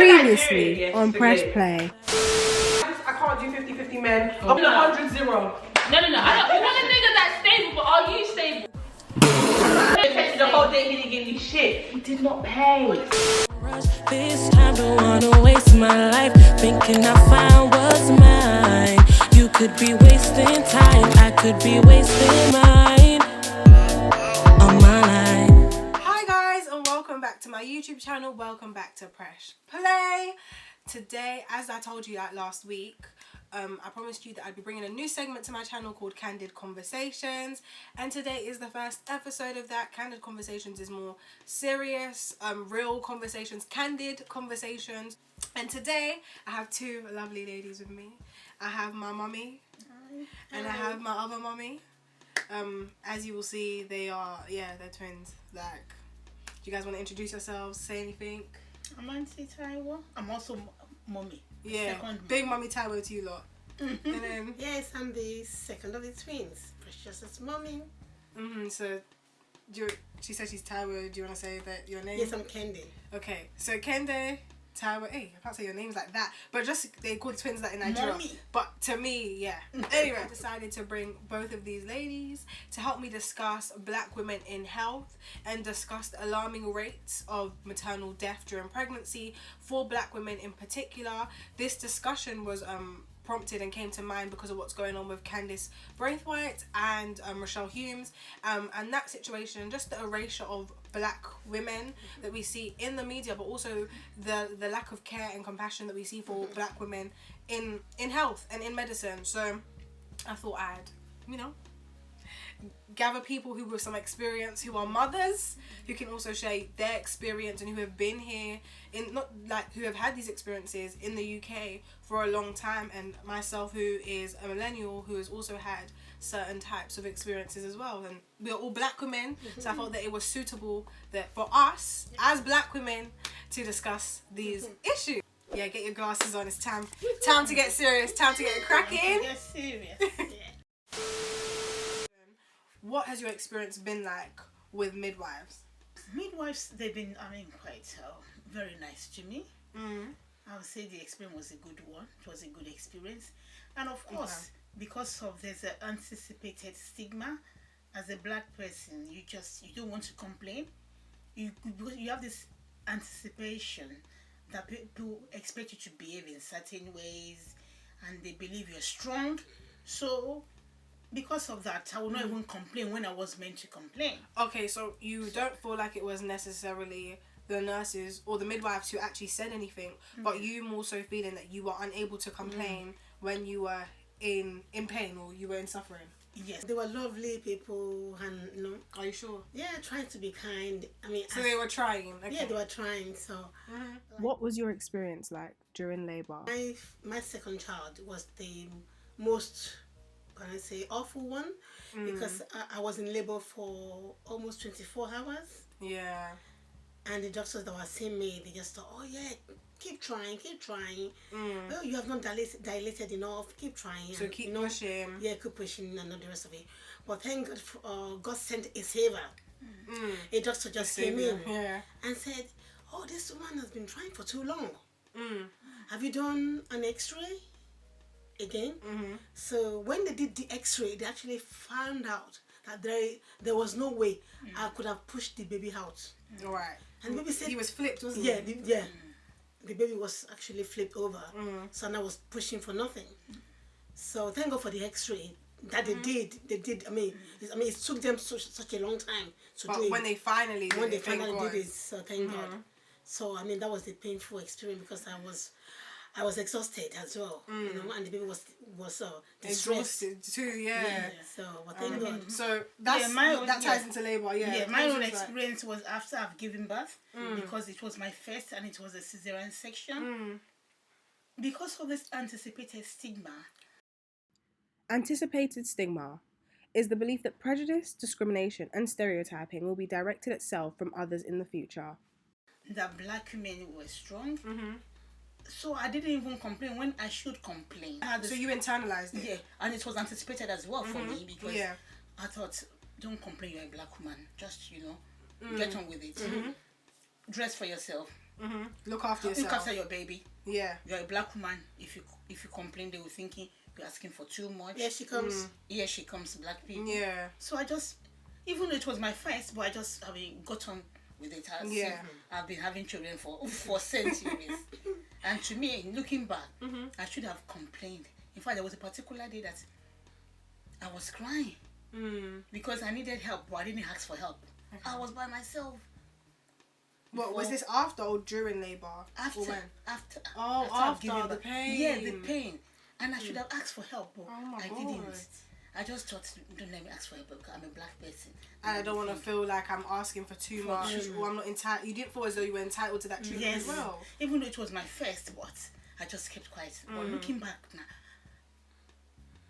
Previously on Press Play. I can't do 50-50 men. I'll be 100-0. No. I want a nigga that's stable, but are you stable? The whole day he didn't give me shit. He did not pay. This time don't wanna waste my life thinking I found what's mine. You could be wasting time, I could be wasting mine on my line. Hi guys, and welcome back to my YouTube channel. Welcome back to Press Play. Today, as I told you that last week, I promised you that I'd be bringing a new segment to my channel called Candid Conversations, and today is the first episode of that. Candid Conversations is more serious, real conversations, candid conversations. And today I have two lovely ladies with me. I have my mummy and I have my other mummy. As you will see, they're twins. Like, do you guys want to introduce yourselves, say anything? I'm Auntie Taiwo. I'm also mummy. Yeah, big mummy Taiwo to you lot. And then yes, I'm the second of the twins. Precious mommy. So she said she's Taiwo. Do you want to say that your name? Yes, I'm Candy. Okay, so Kende, Taiwo. Hey, I can't say your names like that, but just they call twins that in Nigeria. Mommy. But to me, yeah. Anyway, I decided to bring both of these ladies to help me discuss black women in health and discuss the alarming rates of maternal death during pregnancy for black women in particular. This discussion was prompted and came to mind because of what's going on with Candice Brathwaite and Rochelle Humes, and that situation, just the erasure of black women that we see in the media, but also the lack of care and compassion that we see for black women in health and in medicine. So I thought I'd, gather people who with some experience, who are mothers, who can also share their experience and who have been here who have had these experiences in the UK for a long time, and myself, who is a millennial who has also had certain types of experiences as well, and we are all black women. So I felt that it was suitable that for us as black women to discuss these issues. Yeah, get your glasses on. It's time to get serious. Time to get cracking. Get serious. What has your experience been like with midwives? Midwives, they've been, quite very nice to me. I would say the experience was a good one. It was a good experience. And of course, because of there's an anticipated stigma, as a black person, you don't want to complain. You have this anticipation that people expect you to behave in certain ways, and they believe you're strong. So because of that, I will not even complain when I was meant to complain. Okay, so you don't feel like it was necessarily the nurses or the midwives who actually said anything, but you more so feeling that you were unable to complain when you were in pain or you were in suffering? Yes, they were lovely people, and Are you sure? Yeah, trying to be kind. So they were trying. Okay. Yeah, they were trying. So, What was your experience like during labour? My second child was the most, awful one, because I was in labour for almost 24 hours. Yeah. And the doctors that were seeing me, they just thought, oh yeah, keep trying. Well, you have not dilated enough, keep trying. So keep pushing. Yeah, keep pushing and not the rest of it. But thank God, God sent a saver. A doctor just came in and said, oh, this woman has been trying for too long. Have you done an x-ray again? So when they did the x-ray, they actually found out that there was no way I could have pushed the baby out. Right. And the baby said he was flipped, wasn't he? The baby was actually flipped over. So I was pushing for nothing. So thank God for the x-ray that they did. It took them such a long time to do it. When they finally did it, so thank God. So that was the painful experience, because I was exhausted as well, and the baby was exhausted too. Yeah. So, but thank God. So that ties into labour. Yeah. My own experience was after I've given birth, because it was my first and it was a cesarean section. Because of this anticipated stigma. Anticipated stigma is the belief that prejudice, discrimination, and stereotyping will be directed at self from others in the future. That black women were strong. So I didn't even complain when I should complain. So you internalized it? Yeah, and it was anticipated as well for me, because I thought, don't complain, you're a black woman. Just, get on with it. Dress for yourself. Look after yourself. Look after your baby. Yeah. You're a black woman. If you complain, they will thinking you're asking for too much. Here she comes. Here she comes, black people. Yeah. So I just, even though it was my first, but I mean, got on with it. I've been having children for centuries. And to me, looking back, I should have complained. In fact, there was a particular day that I was crying because I needed help, but I didn't ask for help. Okay. I was by myself. What was this, after or during labor? After. Or when? After After the pain. Yeah, the pain. And I should have asked for help, but I God. didn't. I just thought, don't let me ask for help because I'm a black person. And I don't want to feel like I'm asking for too much or I'm not entitled. You didn't feel as though you were entitled to that treatment as well. Even though it was my first, but I just kept quiet. But looking back now,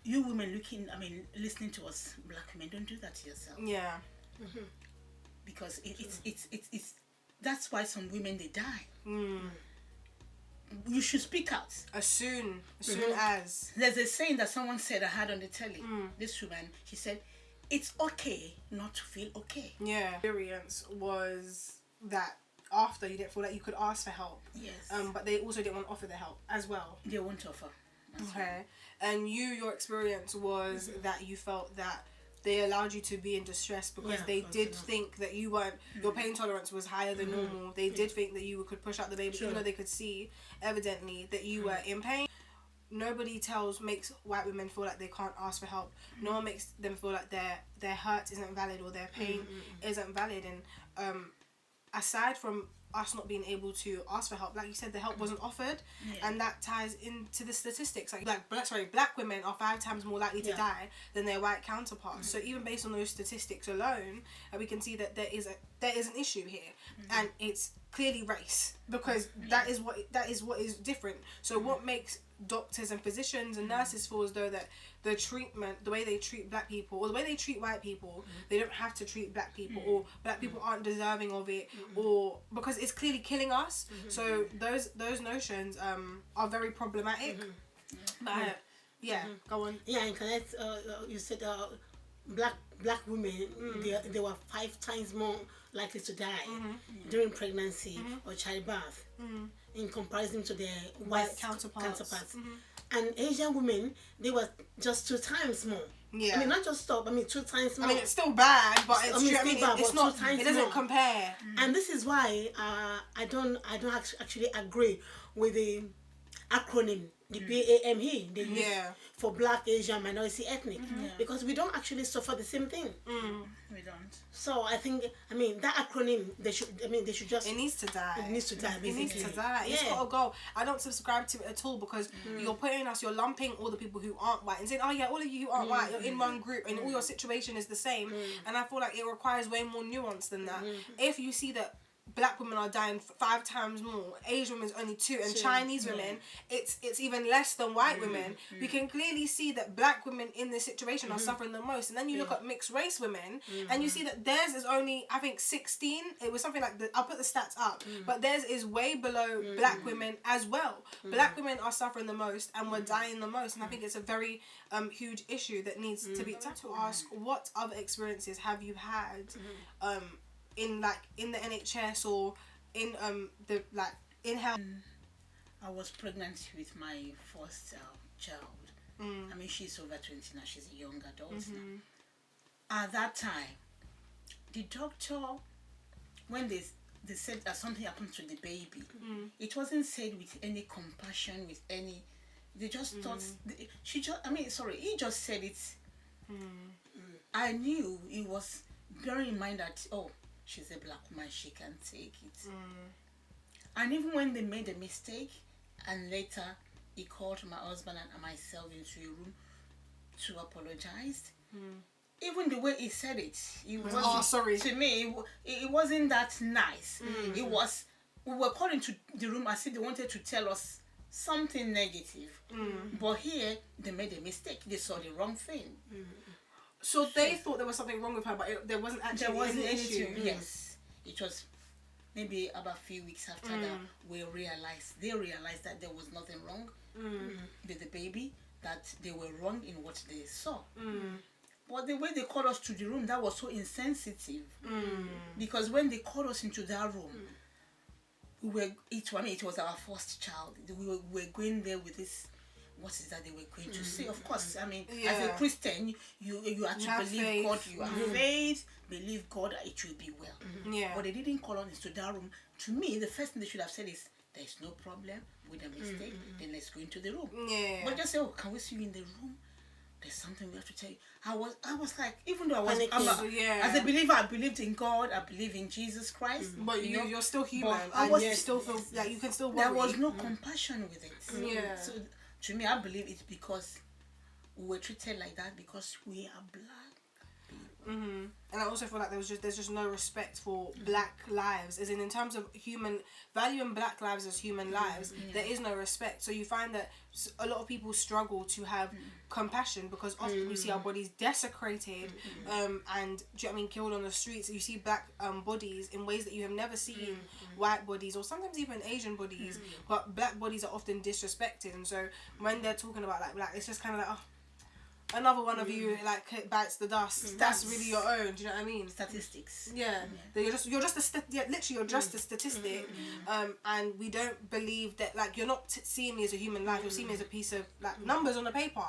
you women listening to us, black women, don't do that to yourself. Yeah. Because it's that's why some women, they die. You should speak out. As soon as. There's a saying that someone said I had on the telly. This woman, she said, it's okay not to feel okay. Yeah. Experience was that after you didn't feel like you could ask for help. Yes. But they also didn't want to offer the help as well. They won't offer. Okay. And your experience was that you felt that they allowed you to be in distress because they did think that you weren't, your pain tolerance was higher than normal. They did think that you could push out the baby, even though they could see evidently that you were in pain. Nobody makes white women feel like they can't ask for help. No one makes them feel like their hurt isn't valid or their pain isn't valid. And aside from us not being able to ask for help, like you said, the help wasn't offered, and that ties into the statistics. Like black women are 5 times more likely to die than their white counterparts. So even based on those statistics alone, we can see that there is an issue here, and it's clearly race, because that is what is different. So what makes doctors and physicians and nurses feel as though that the treatment, the way they treat black people or the way they treat white people, they don't have to treat black people, or black people aren't deserving of it, or because it's clearly killing us. So those notions are very problematic. But go on. Yeah, and connect. You said black women, they were 5 times more likely to die during pregnancy or childbirth in comparison to their white counterparts. And Asian women, they were just 2 times more. Yeah. I mean, not just 2 times more. I mean, it's still bad, but it's still bad, it's but not. 2 times It doesn't more. compare. And this is why I don't actually agree with the acronym, the BAME they use for Black, Asian, minority, ethnic, because we don't actually suffer the same thing. We don't. So I think, that acronym, they should just. It needs to die. It needs to die. It needs to die. It's got to go. I don't subscribe to it at all, because you're lumping all the people who aren't white and saying, oh yeah, all of you who aren't white, you're in one group and all your situation is the same. And I feel like it requires way more nuance than that. If you see that black women are dying 5 times more, Asian women's only 2, and Chinese women, it's even less than white women. We can clearly see that black women in this situation are suffering the most. And then you look at mixed race women, and you see that theirs is only, I think, 16. It was something like I'll put the stats up, but theirs is way below black women as well. Black women are suffering the most, and we're dying the most. And I think it's a very huge issue that needs to be to ask, what other experiences have you had in the NHS or in in health? I was pregnant with my first child. I mean, she's over 20 now. She's a young adult now. At that time, the doctor, when they said that something happened to the baby, it wasn't said with any compassion, with any. They just thought he just said it. I knew it was, bearing in mind that she's a black woman, she can take it. And even when they made a mistake, and later he called my husband and myself into a room to apologize, even the way he said it, to me, it wasn't that nice. It was, we were called into the room as if they wanted to tell us something negative. But here, they made a mistake. They saw the wrong thing. So they thought there was something wrong with her, but there wasn't actually any issue. Yes. It was maybe about a few weeks after that they realized that there was nothing wrong with the baby, that they were wrong in what they saw. But the way they called us to the room, that was so insensitive. Because when they called us into that room, it was our first child. We were going there with this. What is that they were going to say? Of course, I mean, as a Christian, you have to believe faith. God. You have faith, believe God that it will be well. Yeah. But they didn't call on us to that room. To me, the first thing they should have said is, "There's no problem with a mistake. Then let's go into the room." Yeah. But just say, "Oh, can we see you in the room? There's something we have to tell you." I was like, even though as a believer, I believed in God, I believe in Jesus Christ. But you're still human. You still feel like you can still worry. There was no compassion with it. Yeah. So to me, I believe it's because we were treated like that because we are black people. And I also feel like there's just no respect for black lives, as in terms of human value in black lives as human lives. There is no respect. So you find that a lot of people struggle to have compassion because often you see our bodies desecrated, and do you know what I mean, killed on the streets. You see black bodies in ways that you have never seen white bodies, or sometimes even Asian bodies, but black bodies are often disrespected. And so when they're talking about like black, it's just kind of like, oh, another one of you like bites the dust. That's really your own. Do you know what I mean? Statistics. Yeah. You're just literally you're just a statistic. And we don't believe that, like, you're not seeing me as a human life. You're seeing me as a piece of like numbers on a paper.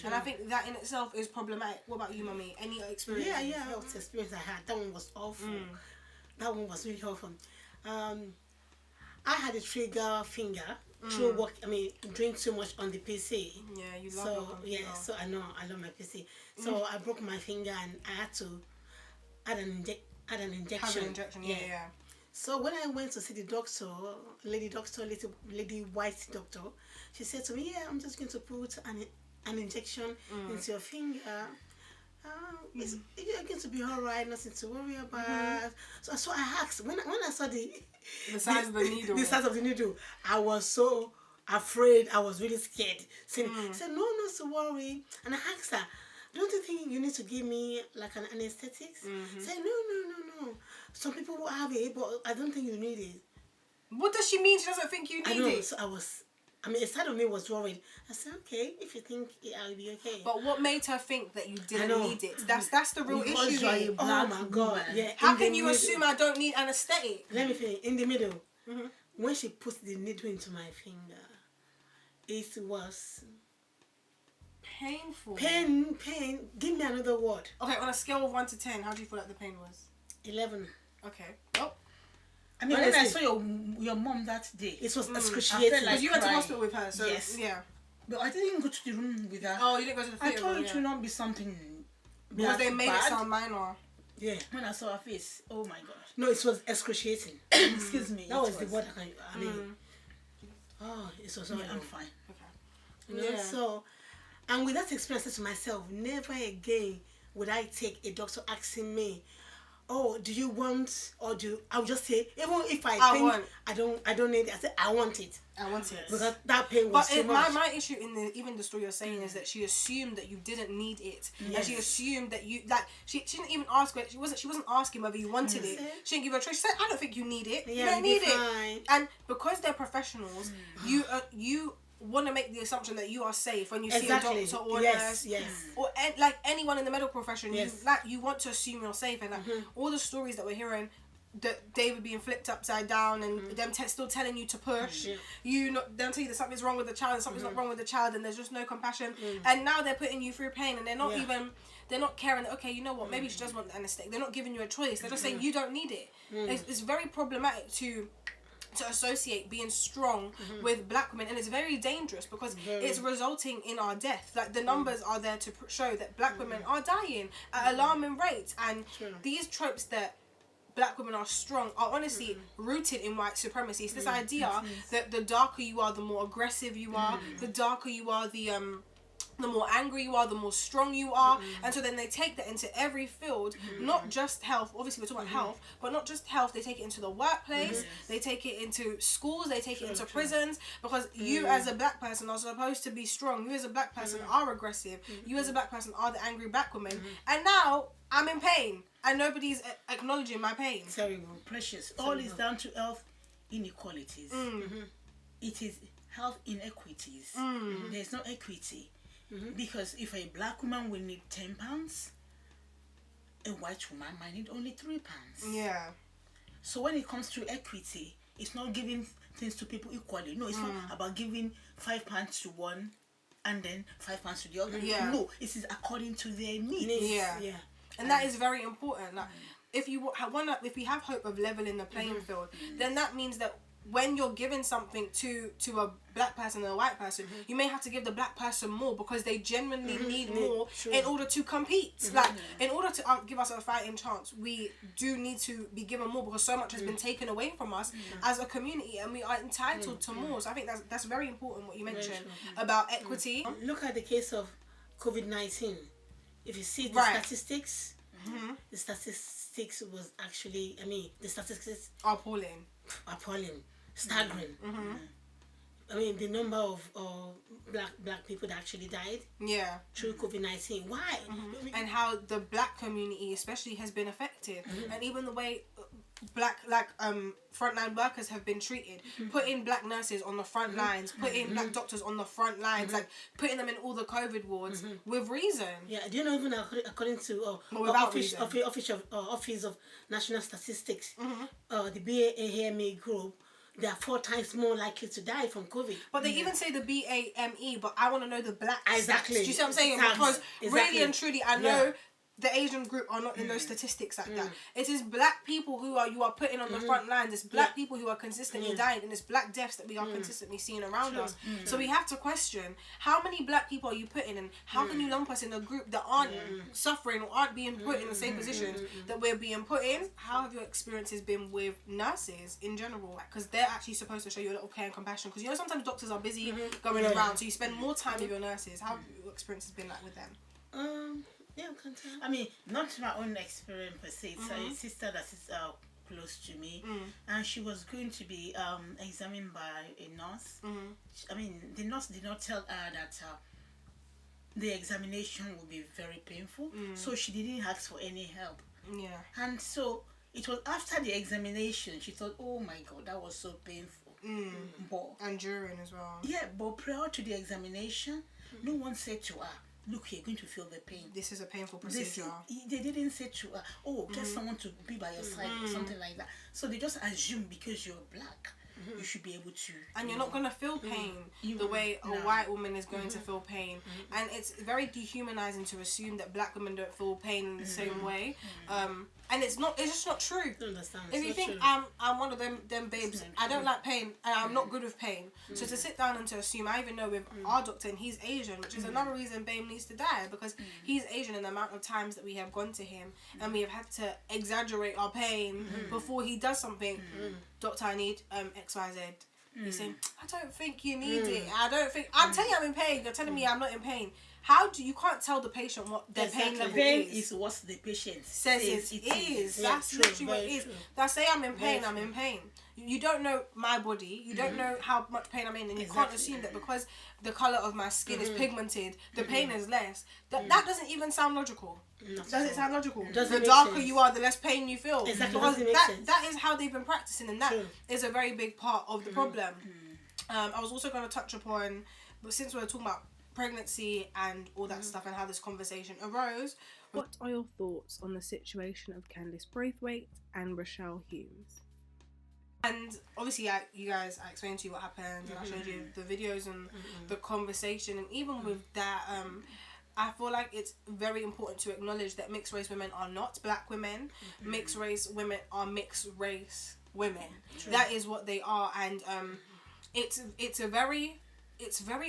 And I think that in itself is problematic. What about you, Mummy? Any experience? Yeah. Health experience I had. That one was awful. That one was really awful. I had a trigger finger through work. I mean, doing too much on the PC. Yeah, you love your computer. So I know I love my PC. So I broke my finger and I had to add an injection. Have an injection. Yeah. So when I went to see the doctor, lady white doctor, she said to me, "Yeah, I'm just going to put an injection into your finger. You're going to be all right, nothing to worry about." So I asked, when I saw the size of the needle. The size of the needle, I was so afraid. I was really scared. She said, "No, not to worry." And I asked her, "Don't you think you need to give me like an anesthetic?" She said, "No. Some people will have it, but I don't think you need it." What does she mean? She doesn't think you need it? So a side of me was worried. I said, "Okay, if you think I'll be okay." But what made her think that you didn't need it? That's the real issue here. Oh my God! Yeah. How can you assume I don't need anesthetic? Let me finish. In the middle, when she put the needle into my finger, it was painful. Pain. Give me another word. Okay, on a scale of 1 to 10, how do you feel like the pain was? 11. Okay. Oh. I mean, when I saw your mom that day, it was excruciating. Like because you went to hospital with her, so yes. Yeah. But I didn't go to the room with her. Oh, you didn't go to the theatre? I thought it would not be something because they made it sound minor. Yeah. When I saw her face, oh my God. No, it was excruciating. Excuse me. That was the word I mean. Oh, it was yeah, I'm fine. Okay. You know, so, and with that experience, I said to myself, never again would I take a doctor asking me, "Oh, do you want?" Or I'll just say, even if I think I don't need it, I say I want it. I want it. Because that pain was too much. My issue in even the story you're saying is that she assumed that you didn't need it. Yes. And she assumed that you she didn't even ask her. She wasn't asking whether you wanted it. She didn't give her a choice. She said, "I don't think you need it. You don't need it." And because they're professionals, you want to make the assumption that you are safe when you see a doctor or a nurse, or like anyone in the medical profession. You want to assume you're safe, and all the stories that we're hearing, that David being flipped upside down and them still telling you to push, them tell you that something's wrong with the child and something's not wrong with the child, and there's just no compassion, and now they're putting you through pain, and they're not even. They're not caring that, okay, you know what, maybe she does want the anesthetic. They're not giving you a choice. They're just saying you don't need it. It's very problematic to associate being strong with black women, and it's very dangerous because it's resulting in our death. Like the numbers are there to show that black women are dying at alarming rates, and these tropes that black women are strong are honestly rooted in white supremacy. It's this idea that the darker you are, the more aggressive you are, the darker you are, the more angry you are, the more strong you are. And so then they take that into every field, not just health. Obviously, we're talking about health, but not just health. They take it into the workplace. They take it into schools. They take it into prisons. Because you as a black person are supposed to be strong. You as a black person are aggressive. You as a black person are the angry black woman. And now I'm in pain. And nobody's acknowledging my pain. Terrible, precious. All is down to health inequalities. It is health inequities. There's no equity. Because if a black woman will need £10, a white woman might need only £3. Yeah. So when it comes to equity, it's not giving things to people equally. No, it's not about giving £5 to one and then £5 to the other. Yeah. No, it is according to their needs. Yeah. And that is very important. Like, if you if we have hope of leveling the playing field, then that means that when you're giving something to a black person and a white person, you may have to give the black person more because they genuinely need more in order to compete. Like, in order to give us a fighting chance, we do need to be given more because so much has been taken away from us as a community, and we are entitled to more. So I think that's very important what you mentioned about equity. Look at the case of COVID-19. If you see the statistics, the statistics was actually, the statistics Appalling. Staggering. The number of black people that actually died through COVID-19. Why? And how the black community especially has been affected, and even the way black frontline workers have been treated, putting black nurses on the front lines, putting black doctors on the front lines, like putting them in all the COVID wards with reason. Yeah, do you know, even according to Office of National Statistics, the BAME group, they are 4 times more likely to die from COVID. But they even say the BAME, but I want to know the black Exactly. stats. Do you see what I'm saying? Because really and truly, I know the Asian group are not in those statistics like that. It is black people who you are putting on the front lines. It's black people who are consistently dying, and it's black deaths that we are consistently seeing around us. So we have to question, how many black people are you putting in? How can you lump us in a group that aren't suffering or aren't being put in the same positions that we're being put in? How have your experiences been with nurses in general? Because they're actually supposed to show you a lot of care and compassion. Because sometimes doctors are busy going around, so you spend more time with your nurses. How have your experiences been like with them? Not my own experience per se. It's a sister that is close to me, and she was going to be examined by a nurse. The nurse did not tell her that the examination would be very painful, so she didn't ask for any help. And so it was after the examination she thought, oh my God, that was so painful. And during as well. Yeah, but prior to the examination, no one said to her, look, you're going to feel the pain. This is a painful procedure. They didn't say to her, oh, get someone to be by your side or something like that. So they just assume because you're black, you should be able to. And you're not going to feel pain the way a white woman is going to feel pain. And it's very dehumanizing to assume that black women don't feel pain in the same way. And it's just not true. I don't understand. If you think I'm one of them babes, I don't like pain and I'm not good with pain. So to sit down and to assume, I even know with our doctor, and he's Asian, which is another reason babe needs to die, because he's Asian, and the amount of times that we have gone to him and we have had to exaggerate our pain before he does something. Doctor, I need XYZ. He's saying, I don't think you need it. I'm telling you I'm in pain. You're telling me I'm not in pain. You can't tell the patient what their pain level pain is. is what the patient says it is. That's literally what it is. I say I'm in pain, I'm in pain. You don't know my body, you don't know how much pain I'm in, and you can't assume that because the colour of my skin is pigmented, the pain is less. That doesn't even sound logical. Does it sound logigical? The darker you are, the less pain you feel. Exactly. Because that is how they've been practicing, and that is a very big part of the problem. I was also going to touch upon, but since we're talking about pregnancy and all that stuff and how this conversation arose, what are your thoughts on the situation of Candice Brathwaite and Rochelle Humes? And obviously, I explained to you what happened, and I showed you the videos and the conversation, and even with that, I feel like it's very important to acknowledge that mixed race women are not black women. Mixed race women are mixed race women. That is what they are, and it's very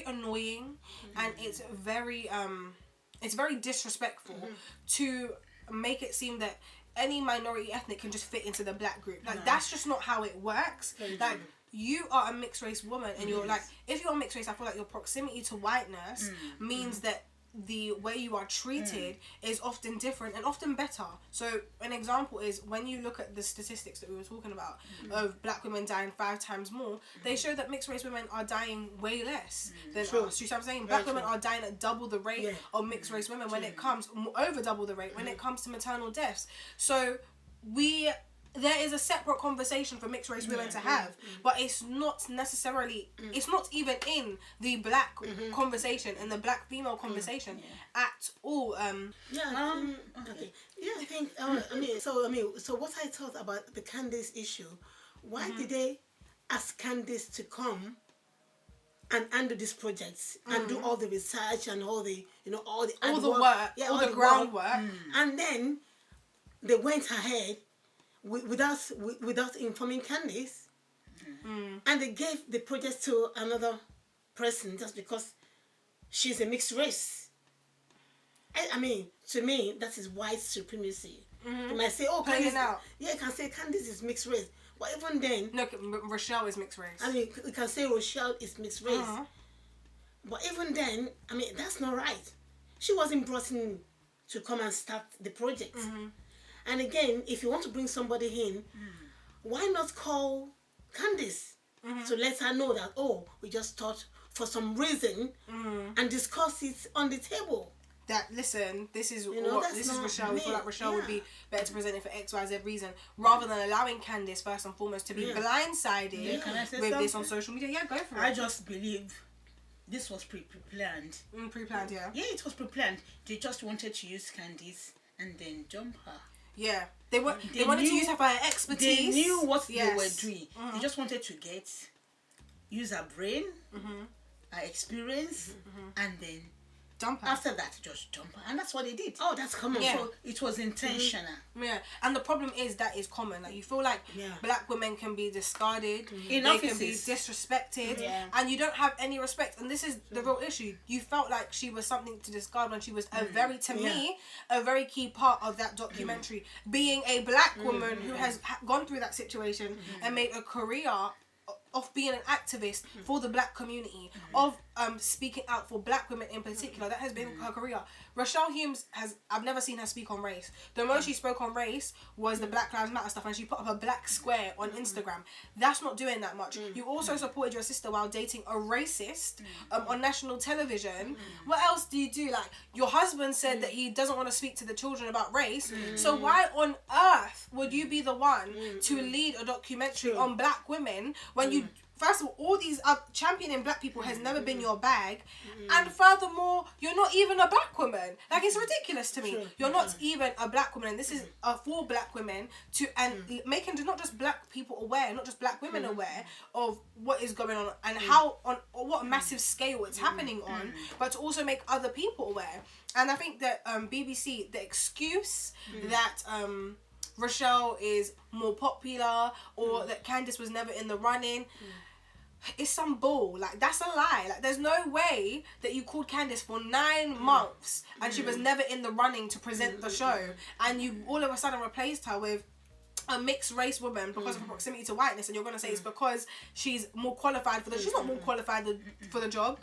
annoying, and it's very disrespectful to make it seem that any minority ethnic can just fit into the black group. Like, that's just not how it works. Like, you are a mixed race woman, and you're like, if you're a mixed race, I feel like your proximity to whiteness means that the way you are treated is often different and often better. So an example is when you look at the statistics that we were talking about of black women dying 5 times more, they show that mixed race women are dying way less than us. You see what I'm saying? Black women are dying at double the rate of mixed race women when it comes, over double the rate when it comes to maternal deaths. So there is a separate conversation for mixed race women to have, but it's not necessarily, it's not even in the black conversation and the black female conversation at all. Okay. Yeah, I think. So what I thought about the Candice issue, why did they ask Candice to come and undo these projects and do all the research and all the, all the work, all the groundwork. And then they went ahead without informing Candice, and they gave the project to another person just because she's a mixed race. I mean, to me, that is white supremacy. You might say, oh, Candice, you can say Candice is mixed race. But even then... No, Rochelle is mixed race. I mean, you can say Rochelle is mixed race. But even then, I mean, that's not right. She wasn't brought in to come and start the project. And again, if you want to bring somebody in, why not call Candice to let her know that, oh, we just thought for some reason and discuss it on the table. That listen, this is Rochelle. We feel like Rochelle would be better to present it for XYZ reason, rather than allowing Candice first and foremost to be blindsided with this on social media. Yeah, go for it. I just believe this was pre-planned. Pre-planned, yeah. Yeah, it was pre-planned. They just wanted to use Candice and then jump her. Yeah, they wanted to use her for her expertise. They knew what they were doing. They just wanted to use her brain, her experience, and then jump her. After that, just jump her. And that's what they did. Oh, that's common. Yeah. So it was intentional. Yeah, and the problem is that is common. Like, you feel like black women can be discarded, in they offices. can be disrespected, and you don't have any respect. And this is the real issue. You felt like she was something to discard when she was a very key part of that documentary. Being a black woman who has gone through that situation and made a career of being an activist for the black community, of speaking out for black women in particular. That has been her career. Rochelle Humes I've never seen her speak on race. The most she spoke on race was the Black Lives Matter stuff, and she put up a black square on Instagram. That's not doing that much. You also supported your sister while dating a racist on national television. What else do you do? Like, your husband said that he doesn't want to speak to the children about race, so why on earth would you be the one to lead a documentary on black women when you... First of all these championing black people has never been your bag, and furthermore, you're not even a black woman. Like, it's ridiculous to me. You're not even a black woman, and this is for black women making not just black people aware, not just black women aware of what is going on and how on what massive scale it's happening on, but to also make other people aware. And I think that BBC, the excuse that Rochelle is more popular or that Candice was never in the running, it's some bull. Like, that's a lie. Like, there's no way that you called Candice for 9 months and she was never in the running to present the show, and you all of a sudden replaced her with a mixed race woman because of her proximity to whiteness, and you're going to say it's because she's more qualified for the... She's not more qualified for the job.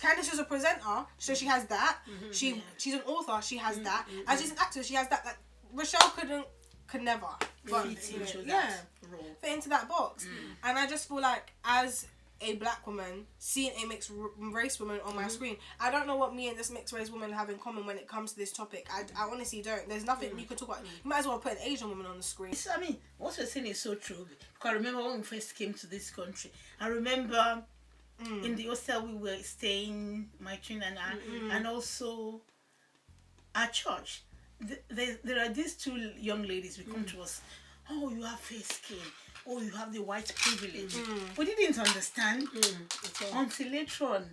Candice is a presenter, so she has that. She's an author, she has that. And she's an actress, she has that. Like, Rochelle could never fit into that box. And I just feel like, as a black woman seeing a mixed race woman on my screen, I don't know what me and this mixed race woman have in common when it comes to this topic. I honestly don't. There's nothing you could talk about. You might as well put an Asian woman on the screen. I mean, what you're saying is so true, because I remember when we first came to this country, I remember in the hostel we were staying, my twin and I, and also our church. There are these two young ladies who come to us. Oh, you have fair skin. Oh, you have the white privilege. We didn't understand until later on.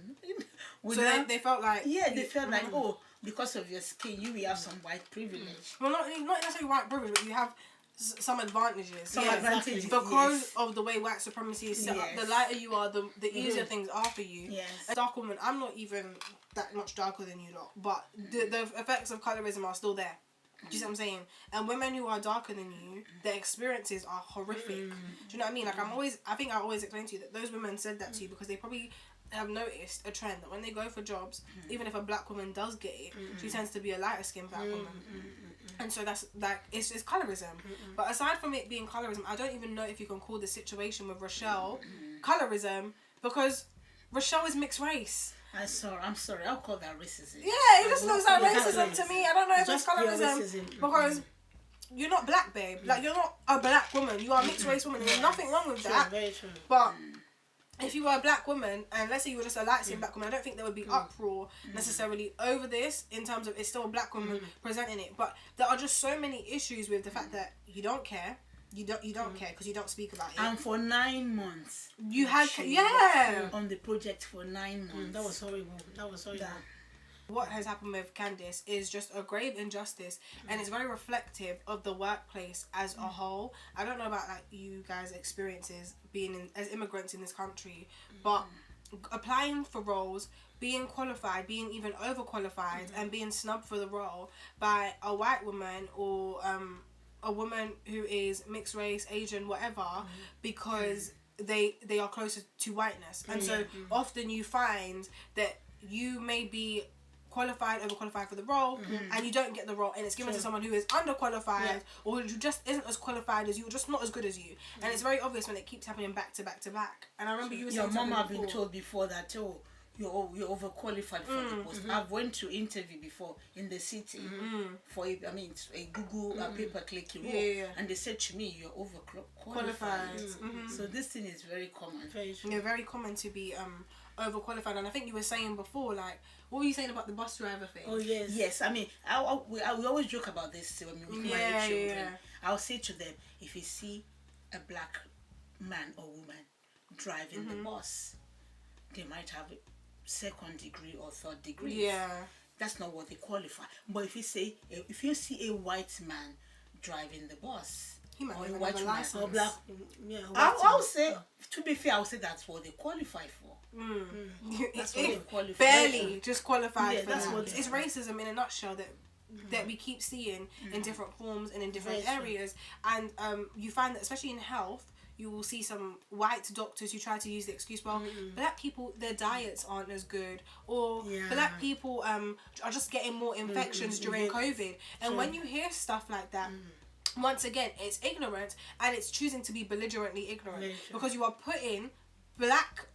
So they felt like... Yeah, they felt like, oh, because of your skin, you will have some white privilege. Well, not necessarily white privilege, but you have some advantages. Some advantages. Because of the way white supremacy is set up. The lighter you are, the easier things are for you. Yes. As a dark woman, I'm not even that much darker than you lot, but the effects of colorism are still there. Do you see what I'm saying? And women who are darker than you, their experiences are horrific. Do you know what I mean? Like, I think I always explain to you that those women said that to you because they probably have noticed a trend that when they go for jobs, even if a black woman does get it, she tends to be a lighter skinned black woman. And so that's like, it's colorism. But aside from it being colorism, I don't even know if you can call the situation with Rochelle colorism, because Rochelle is mixed race. I'm sorry, I'll call that racism. Yeah, it just looks like racism to me. I don't know if it's colorism, because you're not black, babe. Like, you're not a black woman. You are a mixed race woman. There's nothing wrong with that. Very true. But if you were a black woman, and let's say you were just a light skinned black woman, I don't think there would be uproar necessarily over this, in terms of it's still a black woman presenting it. But there are just so many issues with the fact that you don't care. You don't care because you don't speak about it. And for 9 months. You had she yeah. on the project for 9 months. That was horrible. That was horrible. What has happened with Candice is just a grave injustice, and it's very reflective of the workplace as a whole. I don't know about like you guys' experiences being as immigrants in this country, but applying for roles, being qualified, being even overqualified, and being snubbed for the role by a white woman or a woman who is mixed race, Asian, whatever, because they are closer to whiteness. And so often you find that you may be qualified, overqualified for the role, and you don't get the role, and it's given to someone who is underqualified or who just isn't as qualified as you, or just not as good as you. And it's very obvious when it keeps happening back to back to back. And I remember you were saying your mom have been before. told before that you're overqualified for the post. I've went to interview before in the city for a Google paper clicking role, and they said to me you're overqualified. So this thing is very common. Very common to be overqualified. And I think you were saying before, like, what were you saying about the bus driver thing? Oh yes. Yes, I mean, we always joke about this when we with my children. I'll say to them, if you see a black man or woman driving the bus, they might have a second degree or third degree. Yeah. That's not what they qualify. But if you see a white man driving the bus, He might or a even white have a woman, license. Or black. Yeah. I'll say, to be fair, I'll say that's what they qualify for. That's what they qualify barely for. just qualified Yeah, for that's that. what It's racism in a nutshell that we keep seeing in different forms and in different Very areas. And you find that especially in health, you will see some white doctors who try to use the excuse, well, black people, their diets aren't as good, or black people are just getting more infections during COVID. And when you hear stuff like that, once again, it's ignorant, and it's choosing to be belligerently ignorant, because you are putting black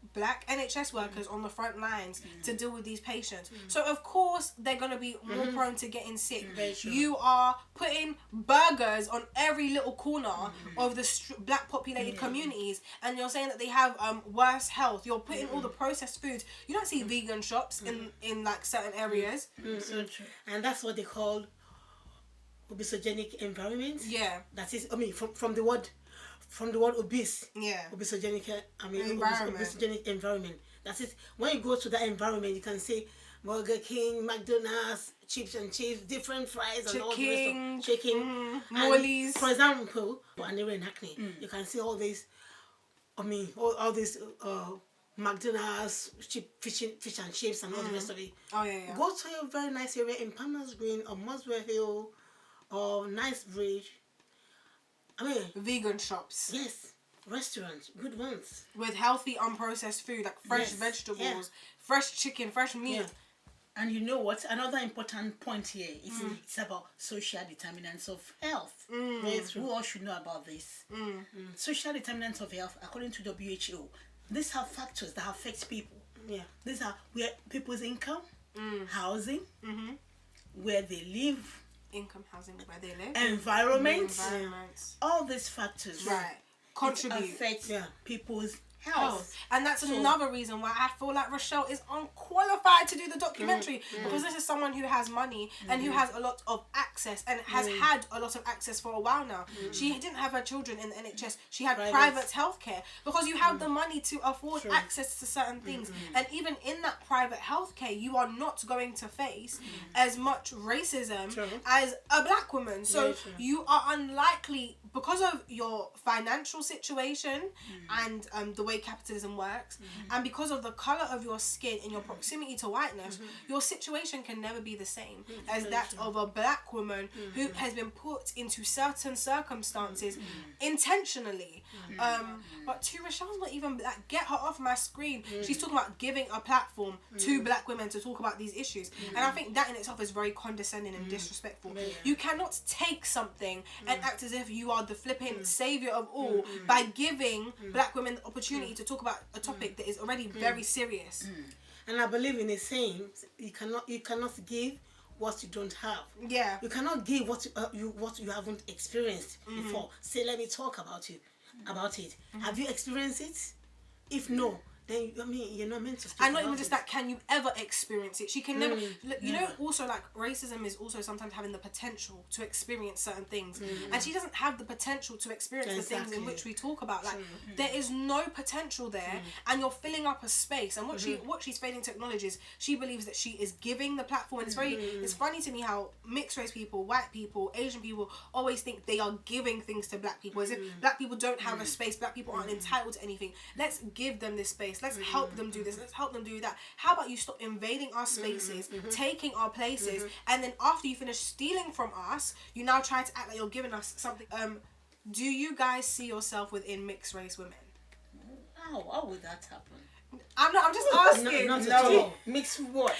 NHS workers on the front lines to deal with these patients. So of course they're going to be more prone to getting sick. You are putting burgers on every little corner of the black populated communities, and you're saying that they have worse health. You're putting all the processed foods. You don't see vegan shops in like certain areas. So true. And that's what they call obesogenic environment. Yeah. That is, I mean, from the word obese. Yeah. Obesogenic, Environment. obesogenic environment. That's it. When you go to that environment, you can see Burger King, McDonald's, chips and chips, different fries, and all the rest of chicken, Molly's. For example, and they were in Hackney. You can see all these. I mean, all these McDonald's, fish and chips, and all the rest of it. Oh yeah. Go to a very nice area in Palmer's Green or Muswell Hill or Knightsbridge. I mean, Vegan shops. yes, restaurants, good ones. With healthy unprocessed food, like fresh vegetables, fresh chicken, fresh meat. Yeah. And you know what? Another important point here is it's about social determinants of health. Who all should know about this? Social determinants of health, according to WHO, these are factors that affect people. Yeah. These are where people's income, housing, where they live, Income, housing, where they live. environment, Environments. all these factors Right. Contribute. affect Yeah. people's health. And that's another reason why I feel like Rochelle is unqualified to do the documentary, because this is someone who has money and who has a lot of access and has had a lot of access for a while now. She didn't have her children in the NHS. She had private healthcare, because you have the money to afford access to certain things. And even in that private healthcare, you are not going to face as much racism as a black woman. So you are unlikely, because of your financial situation and the way capitalism works, and because of the color of your skin and your proximity to whiteness, your situation can never be the same as that of a black woman who has been put into certain circumstances intentionally. But to Rochelle's not even like, get her off my screen. She's talking about giving a platform to black women to talk about these issues, and I think that in itself is very condescending and disrespectful. You cannot take something and act as if you are the flipping savior of all by giving black women the opportunity to talk about a topic that is already very serious. And I believe in a saying: you cannot give what you don't have. Yeah. You cannot give what you haven't experienced before. Say, let me talk about it. Have you experienced it? If no, then you're not meant to speak And not about even just it. that, can you ever experience it? She can never. You know, never. also like racism is also sometimes having the potential to experience certain things, and she doesn't have the potential to experience the things in Exactly. which we talk about. Like there is no potential there, and you're filling up a space. And what she's failing to acknowledge is she believes that she is giving the platform. And it's funny to me how mixed race people, white people, Asian people always think they are giving things to black people, as if black people don't have a space. Black people aren't entitled to anything. Let's give them this space. Let's help them do this. Let's help them do that. How about you stop invading our spaces, taking our places, and then after you finish stealing from us, you now try to act like you're giving us something. Do you guys see yourself within mixed race women? How would that happen? I'm just asking. Not at all. Mixed what?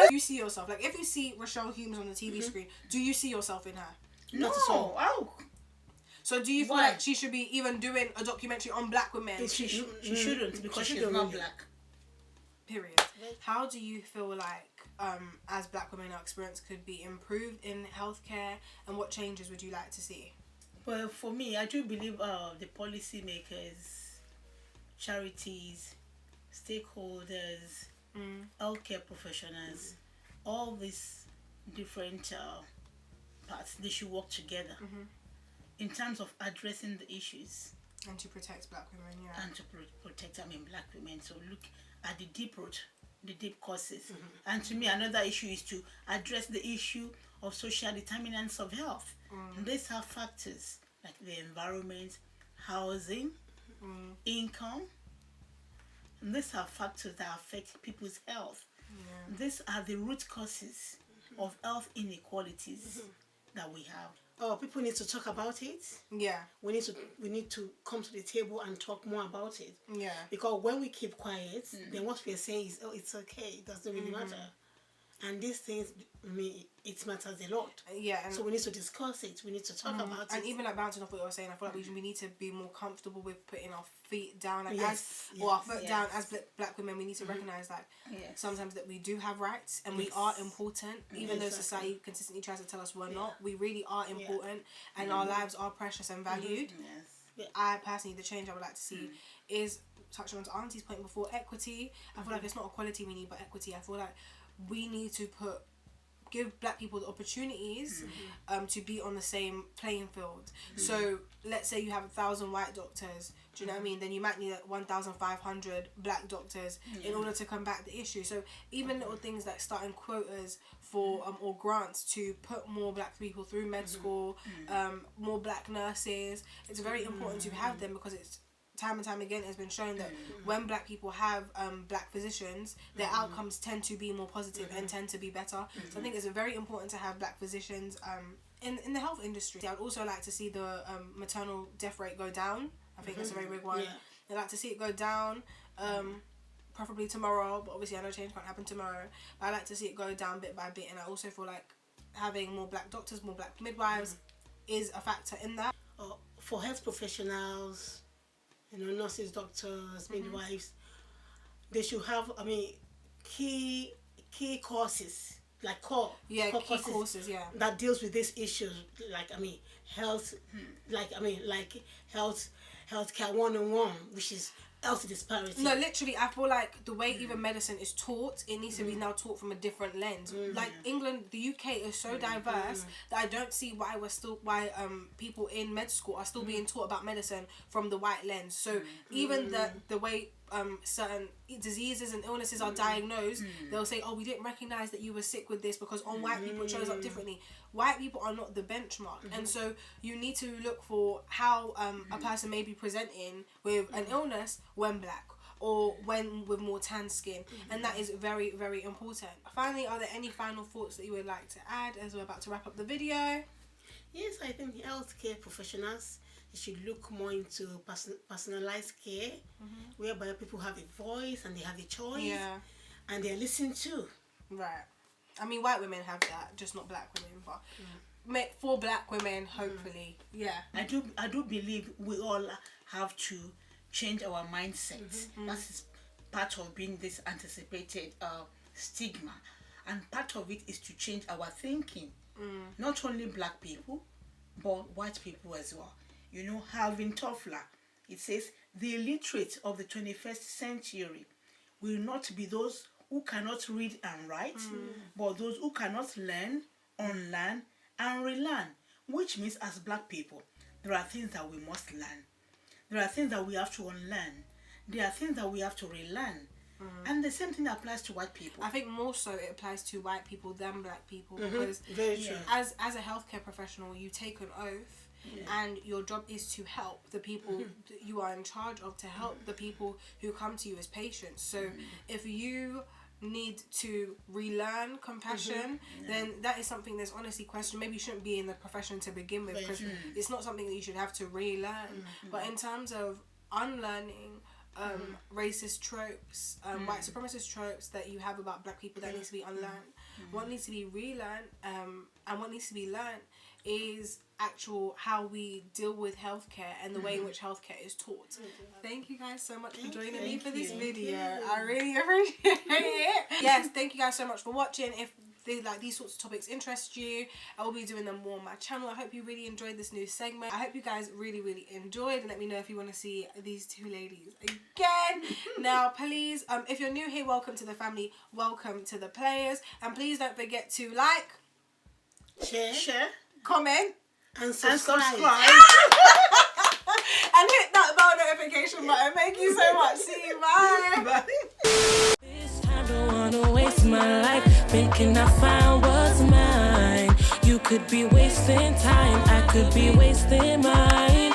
You see yourself, like if you see Rochelle Humes on the TV screen, do you see yourself in her? No. Not at all. How? So do you feel Why? like she should be even doing a documentary on black women? She shouldn't, because she's not black. Period. How do you feel like as black women our experience could be improved in healthcare, and what changes would you like to see? Well, for me, I do believe the policymakers, charities, stakeholders, healthcare professionals, all these different parts, they should work together in terms of addressing the issues And to protect black women, yeah. and to protect black women. So look at the deep root, the deep causes. And to me, another issue is to address the issue of social determinants of health. And these are factors like the environment, housing, income. And these are factors that affect people's health. These are the root causes of health inequalities that we have. Oh, people need to talk about it. Yeah. We need to come to the table and talk more about it. Yeah. Because when we keep quiet, then what we're saying is, oh, it's okay. It doesn't really matter. And these things, it matters a lot. Yeah. And So we need to discuss it. We need to talk about it. and even like bouncing off what you were saying, I feel like we need to be more comfortable with putting our feet down, like or our foot down as black women. We need to recognize that sometimes that we do have rights and we are important, even though society consistently tries to tell us we're not. We really are important, and our lives are precious and valued. I personally, the change I would like to see is touching on to Auntie's point before, equity. I feel like it's not equality we need, but equity. I feel like we need to give black people the opportunities to be on the same playing field. So let's say you have 1,000 white doctors, do you know what I mean? Then you might need 1,500 black doctors in order to combat the issue. So even little things like starting quotas for or grants to put more black people through med school, more black nurses, it's very important to have them, because it's time and time again has been shown that when black people have black physicians, their outcomes tend to be more positive and tend to be better. So I think it's very important to have black physicians in the health industry. I would also like to see the maternal death rate go down. I think that's a very big one. I'd like to see it go down, preferably tomorrow, but obviously I know change can't happen tomorrow. But I like to see it go down bit by bit, and I also feel like having more black doctors, more black midwives is a factor in that. For health professionals, nurses, doctors, midwives, they should have, key courses, like core courses, that deals with these issues, like, health, healthcare 101, which is health disparity. No, literally, I feel like the way even medicine is taught, it needs to be now taught from a different lens. Like England, the UK is so diverse that I don't see why people in med school are still being taught about medicine from the white lens. So even the way certain diseases and illnesses are diagnosed, they'll say, oh, we didn't recognize that you were sick with this because on white people it shows up differently. White people are not the benchmark, and so you need to look for how a person may be presenting with an illness when black, or when with more tan skin, and that is very, very important. Finally, are there any final thoughts that you would like to add as we're about to wrap up the video? Yes, I think healthcare professionals should look more into personalized care, whereby people have a voice and they have a choice, and they're listened to. Right. I mean, white women have that, just not black women, but for black women, hopefully, I do believe we all have to change our mindset. That's part of being this anticipated stigma, and part of it is to change our thinking. Not only black people, but white people as well. Alvin Toffler It says, the illiterate of the 21st century will not be those who cannot read and write, but those who cannot learn, unlearn, and relearn, which means as black people, there are things that we must learn. There are things that we have to unlearn. There are things that we have to relearn. And the same thing applies to white people. I think more so it applies to white people than black people because Very true. as a healthcare professional, you take an oath and your job is to help the people that you are in charge of, to help the people who come to you as patients. So if you need to relearn compassion, then that is something that's honestly questioned. Maybe you shouldn't be in the profession to begin with, because it's not something that you should have to relearn. But in terms of unlearning racist tropes, white supremacist tropes that you have about black people, that needs to be unlearned. What needs to be relearned, and what needs to be learned is actual how we deal with healthcare and the way in which healthcare is taught. Thank you guys so much for joining me for this video. I really appreciate it. Yes, thank you guys so much for watching. If these sorts of topics interest you, I will be doing them more on my channel. I hope you really enjoyed this new segment. I hope you guys really enjoyed, and let me know if you want to see these two ladies again. Now please, if you're new here, welcome to the family, welcome to the players, and please don't forget to like, Share, comment, and subscribe. and hit that bell notification button. Thank you so much. See you. Bye. This time don't wanna waste my life thinking I found what's mine. You could be wasting time, I could be wasting mine.